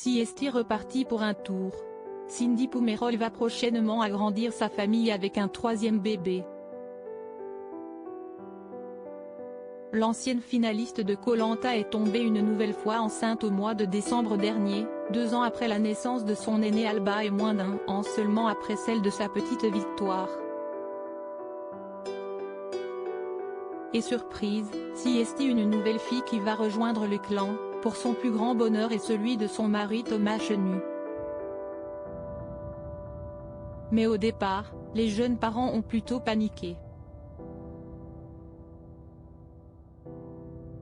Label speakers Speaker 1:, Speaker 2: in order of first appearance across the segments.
Speaker 1: Si est reparti pour un tour. Cindy Poumerol va prochainement agrandir sa famille avec un troisième bébé. L'ancienne finaliste de Koh-Lanta est tombée une nouvelle fois enceinte au mois de décembre dernier, 2 ans après la naissance de son aîné Alba et moins d'1 an seulement après celle de sa petite Victoire. Et surprise, si est une nouvelle fille qui va rejoindre le clan, pour son plus grand bonheur et celui de son mari Thomas Chenu. Mais au départ, les jeunes parents ont plutôt paniqué.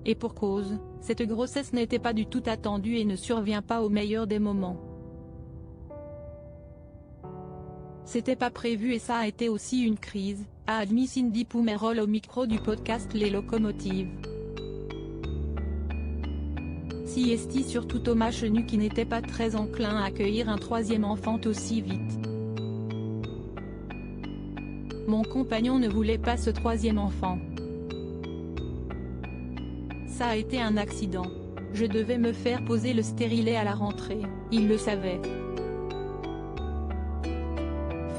Speaker 1: Et pour cause, cette grossesse n'était pas du tout attendue et ne survient pas au meilleur des moments. C'était pas prévu et ça a été aussi une crise, a admis Cindy Poumerol au micro du podcast Les Locomotives. Si est surtout Thomas Chenu qui n'était pas très enclin à accueillir un troisième enfant aussi vite. Mon compagnon ne voulait pas ce troisième enfant. Ça a été un accident. Je devais me faire poser le stérilet à la rentrée, il le savait.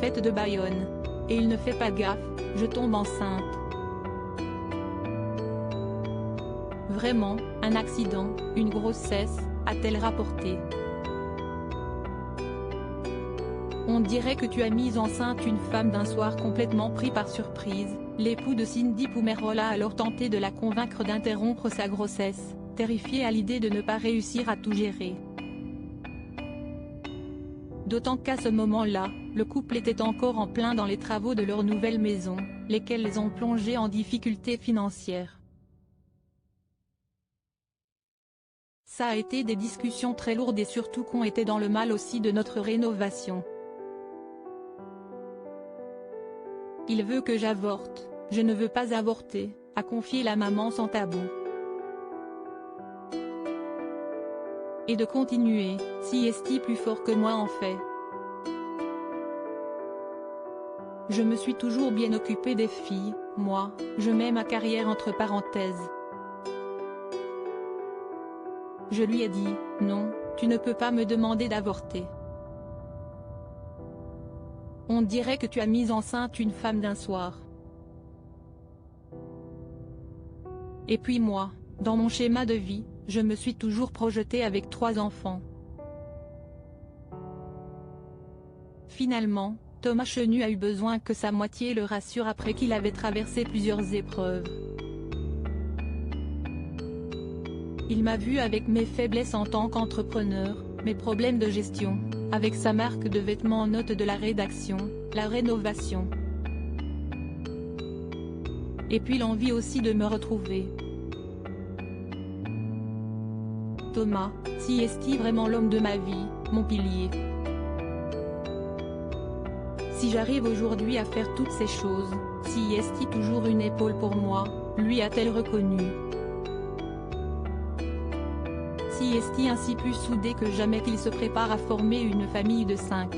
Speaker 1: Fête de Bayonne. Et il ne fait pas gaffe, je tombe enceinte. Vraiment, un accident, une grossesse, a-t-elle rapporté. On dirait que tu as mis enceinte une femme d'un soir complètement pris par surprise. L'époux de Cindy Poumerol a alors tenté de la convaincre d'interrompre sa grossesse, terrifié à l'idée de ne pas réussir à tout gérer. D'autant qu'à ce moment-là, le couple était encore en plein dans les travaux de leur nouvelle maison, lesquels les ont plongés en difficultés financières. Ça a été des discussions très lourdes et surtout qu'on était dans le mal aussi de notre rénovation. Il veut que j'avorte, je ne veux pas avorter, a confié la maman sans tabou. Et de continuer, si est plus fort que moi en fait. Je me suis toujours bien occupée des filles, moi, je mets ma carrière entre parenthèses. Je lui ai dit, non, tu ne peux pas me demander d'avorter. On dirait que tu as mis enceinte une femme d'un soir. Et puis moi, dans mon schéma de vie, je me suis toujours projetée avec 3 enfants. Finalement, Thomas Chenu a eu besoin que sa moitié le rassure après qu'il avait traversé plusieurs épreuves. Il m'a vu avec mes faiblesses en tant qu'entrepreneur, mes problèmes de gestion, avec sa marque de vêtements en note de la rédaction, la rénovation. Et puis l'envie aussi de me retrouver. Thomas, si est vraiment l'homme de ma vie, mon pilier. Si j'arrive aujourd'hui à faire toutes ces choses, si est toujours une épaule pour moi, lui a-t-elle reconnu. Si est ainsi plus soudé que jamais qu'il se prépare à former une famille de 5.